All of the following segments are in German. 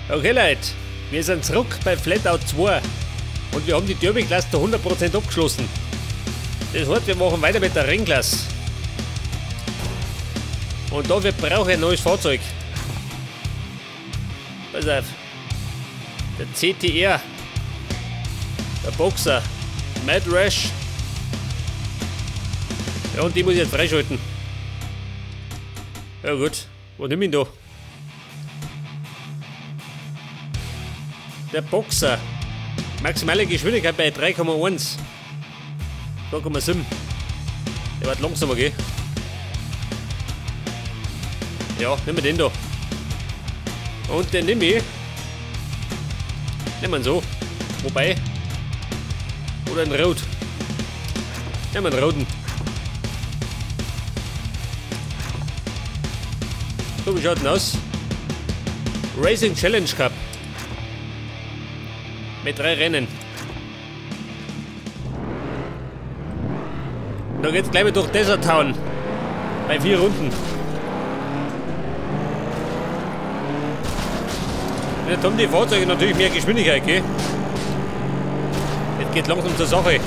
Okay Leute, wir sind zurück bei Flatout 2 und wir haben die Derby-Klasse zu 100% abgeschlossen. Das heißt, wir machen weiter mit der Rennklasse. Und dafür brauche ich ein neues Fahrzeug. Pass auf. Der CTR, der Boxer, Mad Rush. Ja, und die muss ich jetzt freischalten. Ja gut, wo nimm ich ihn da? Der Boxer. Maximale Geschwindigkeit bei 3,1. 2,7. Der wird langsamer, gell? Ja, nehmen wir den da. Und den nehme ich. Nehmen wir ihn so. Wobei. Oder einen Rot. Nehmen wir einen roten. So, wie schaut denn aus? Racing Challenge Cup. Mit 3 Rennen. Da geht's gleich mal durch Desert Town. Bei 4 Runden. Jetzt haben die Fahrzeuge natürlich mehr Geschwindigkeit, gell? Jetzt geht langsam zur Sache.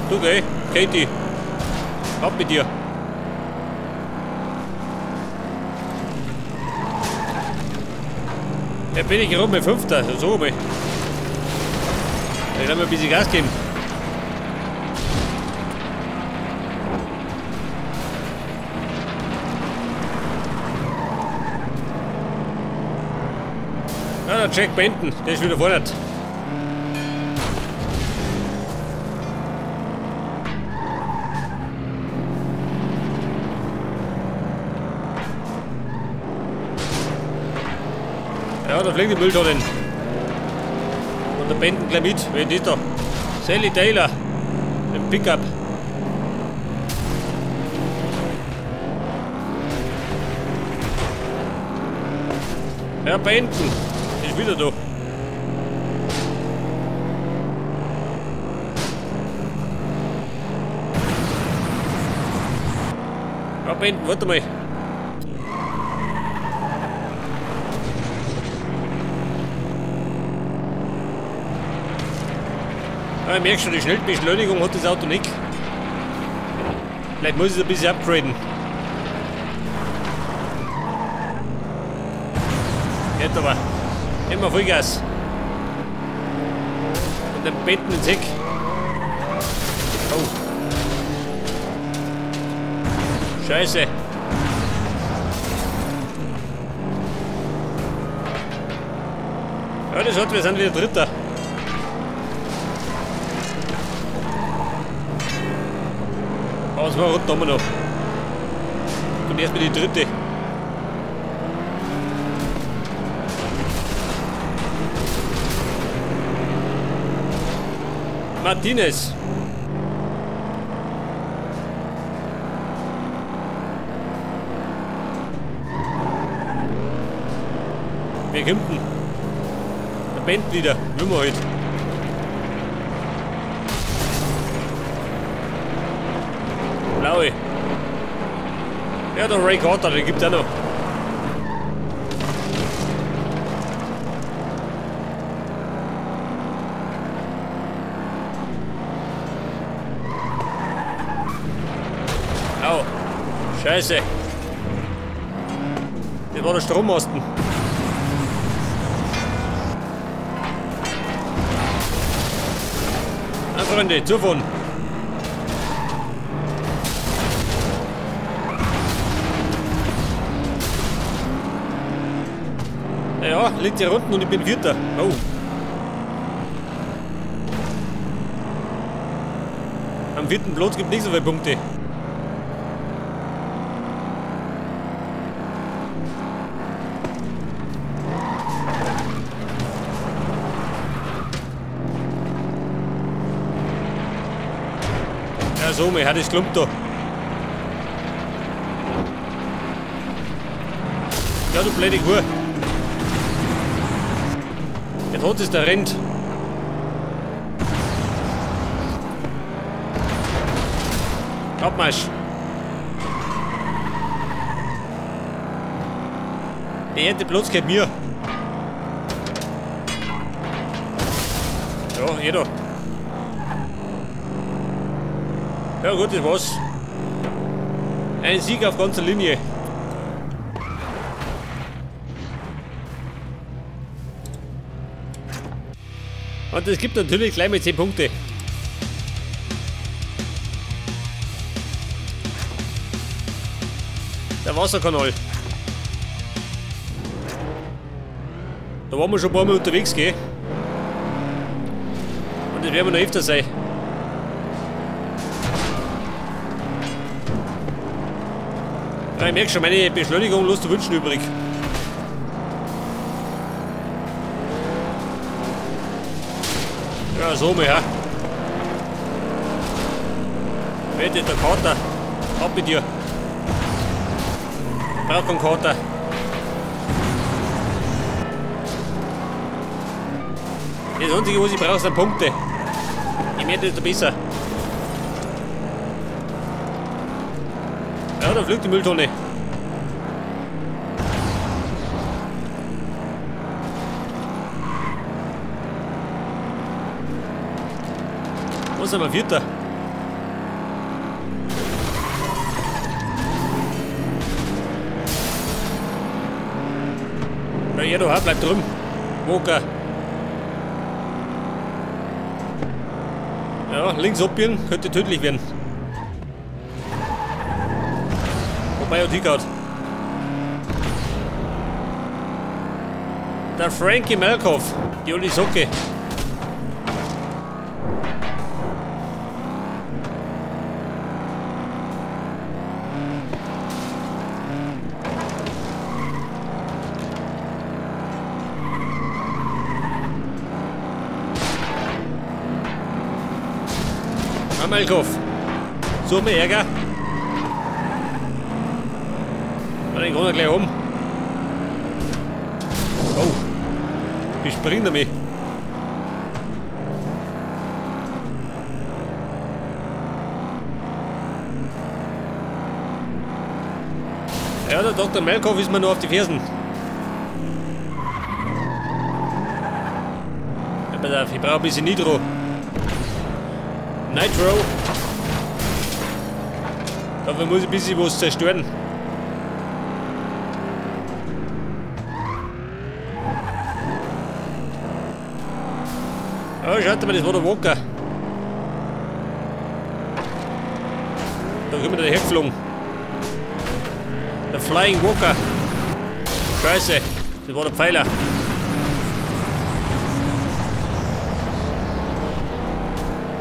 Du, gell? Katie. Ab mit dir. Jetzt bin ich gerade mit 5. So mal. Dann werden wir ein bisschen Gas geben. Ja, der Jack Benton, der ist wieder vorne. Ja, da fliegt die Mülltonnen. Und der Benton gleich mit. Wen ist da? Sally Taylor. Im Pickup. Ja, Benton. Ist wieder da. Ja, Benton, warte mal. Ja, ich merke schon, die Schnellbeschleunigung hat das Auto nicht. Vielleicht muss ich es ein bisschen upgraden. Geht aber. Immer Vollgas. Und den Benton ins Heck. Oh. Scheiße. Ja, das hat, wir sind wieder Dritter. Was war rund haben wir noch? Und erst mit die dritte. Martinez. Wer kommt denn? Der Band wieder. Will wir halt. Blaue. Ja, der Ray Carter, den gibt's auch noch. Au. Scheiße. Das war der Strommasten. Na Freunde, zufahren. Ja, liegt hier unten und ich bin 4. Oh. Am 4. Platz gibt es nicht so viele Punkte. Ja, so, mir hat es klumpt da. Ja, du blöde Kuh. Jetzt hat es der rennt. Abmarsch. Der erste Platz gehört mir. Ja, jeder. Ja gut, das war's. Ein Sieg auf ganzer Linie. Und es gibt natürlich gleich mit 10 Punkte. Der Wasserkanal. Da waren wir schon ein paar Mal unterwegs, gell? Und das werden wir noch öfter sein. Ja, ich merke schon, meine Beschleunigung lässt zu wünschen übrig. Ja, so mal, ja. Wette, der Kater. Ab mit dir. Brauch keinen Kater. Das Einzige, was ich brauche, sind Punkte. Ich werde nicht besser. Ja, da fliegt die Mülltonne. Wo sind wir? Vierter. Na ja, da bleibt drüben. Walker. Ja, links abbiegen, könnte tödlich werden. Wobei er die hat. Der Frankie Malkoff, die alte Socke. Malkoff. So mehr Ärger. Den kann er gleich um. Oh. Wie springt er mich? Ja, der Dr. Malkoff ist mir nur auf die Fersen. Ja, pass auf, ich brauche ein bisschen Nitro. Nitro. Dafür muss ich ein bisschen was zerstören. Oh, schaut mal, das war der Walker. Da kommt der hergeflogen. Der Flying Walker. Scheiße, das war der Pfeiler.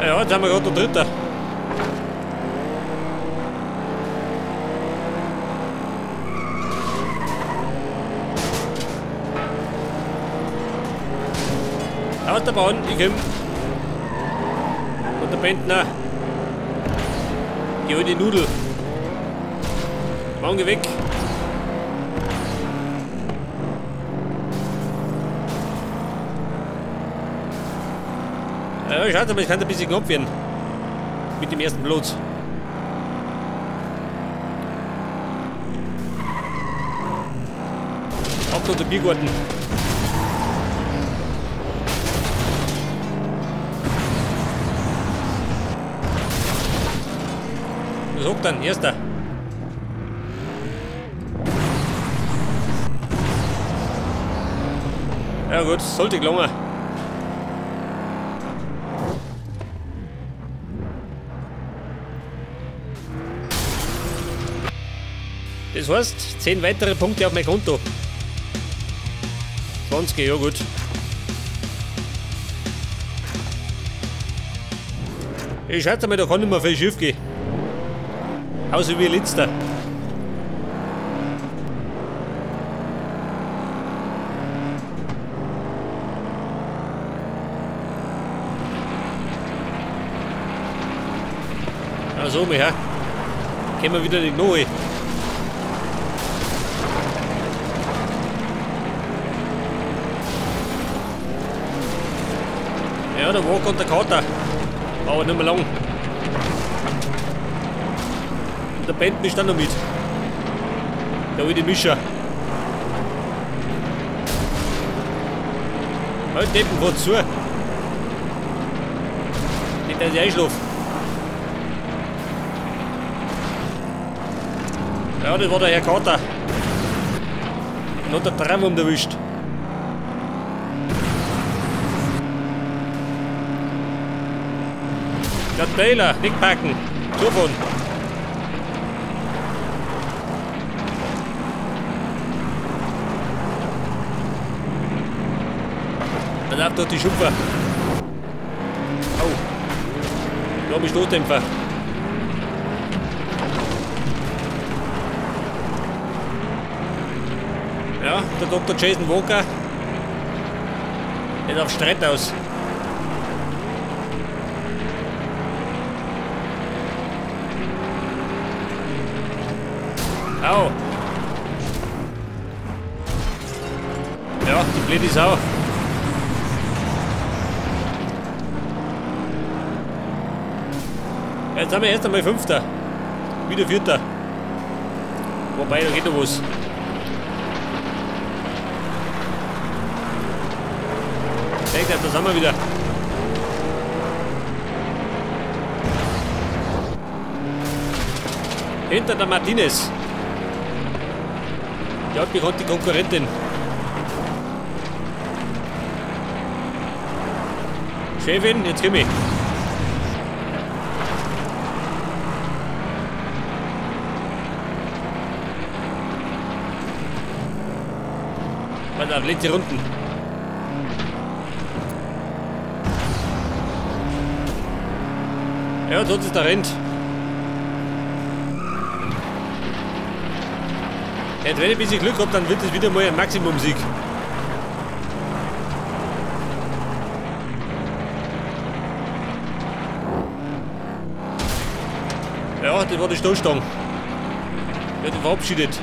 Ja, jetzt haben wir gerade der Dritte. Aus der Bahn, ich komm. Und der Bentner. Ich hol die Nudel. Machen wir weg. Ja, schaut mal, ich kann ein bisschen knapp werden. Mit dem ersten Platz. Ab noch der Biergarten. Was sagt dann? Erster. Ja gut, sollte gelungen. Das heißt, 10 weitere Punkte auf mein Konto. 20, ja gut. Ich schätze mal, da kann nicht mehr viel schief gehen. Außer wie letzter. Ja, so mal her. Können wir wieder nicht neu. Ja, der Walker und der Kater. Aber nicht mehr lang. Und der Band ist dann noch mit. Der alte Mischer. Halt, Deppen, fahr zu. Der ist einschlafen. Ja, das war der Herr Carter. Und hat der Traum erwischt. Der Taylor, nicht packen. Zufahren. Dann ab durch die Schupfer. Au. Da habe ich Notdämpfer. Ja, der Dr. Jason Walker geht auf Streit aus. Au! Ja, die blöde Sau. Jetzt sind wir erst einmal Fünfter. Wieder Vierter. Wobei, da geht noch was. Denkt, da sind wir wieder. Hinter der Martinez. Ja, bekommt die Konkurrentin. Chefin, jetzt komm ich. Warte, letzte Runden. Ja, dort ist der Rent. Jetzt, wenn ich ein bisschen Glück habe, dann wird es wieder mal ein Maximum-Sieg. Ja, das war die Stoßstange. Wird verabschiedet.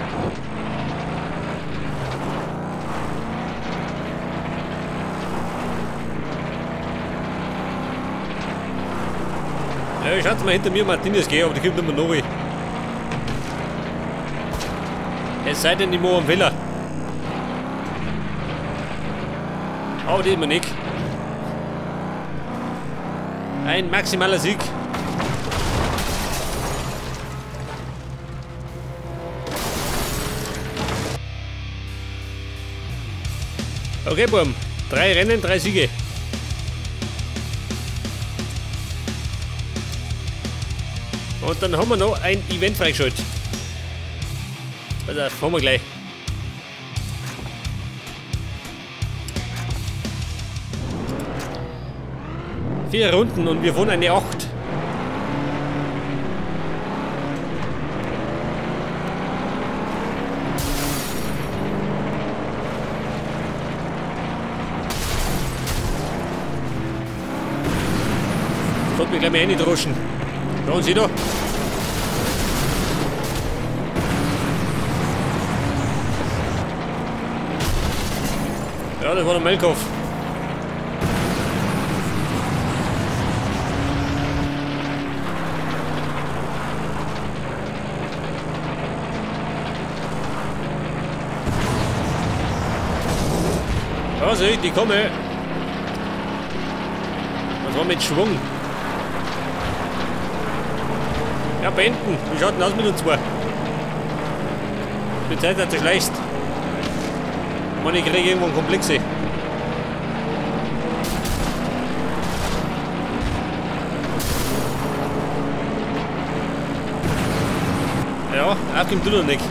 Ja, ich hatte mal hinter mir Martinez gehen, aber die kommt nicht mehr neu. Es sei denn, die machen einen Fehler. Aber die ist mir nicht. Ein maximaler Sieg. Okay, Burm. 3 Rennen, 3 Siege. Und dann haben wir noch ein Event freigeschaltet. Also, das machen wir gleich. Vier Runden und wir fahren eine 8. Sollte mich gleich mal reindroschen. Schauen Sie da. Ja, das war der Melkhoff. Ja, sehe ich, die kommen. Das war mit Schwung. Ja, beenden. Wie schaut denn aus mit uns zwei? Die Zeit hat sich leicht. Man, ich kriege irgendwann Komplexe. Ja, aufgeben tut er nicht.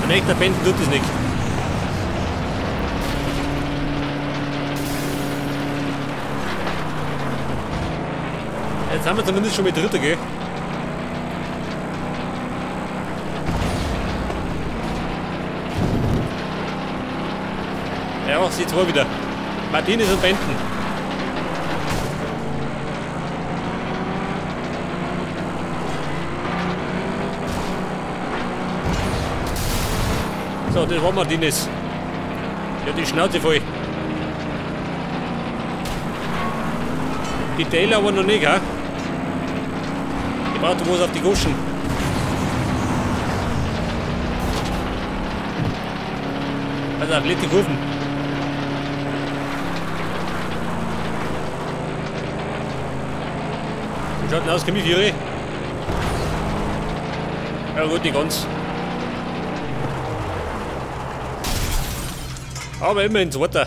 Ein echter Benden tut das nicht. Jetzt haben wir zumindest schon mit Dritter, gell? Ja, sie zwei wieder. Martinez und Benton. So, das war Martinez. Ja, die Schnauze voll. Die Taylor aber noch nicht, ha? Die braucht was auf die Goschen. Also, auf die Kurven. Schaut denn aus, komm ich für ihre? Ja gut, nicht ganz. Aber immerhin zweiter.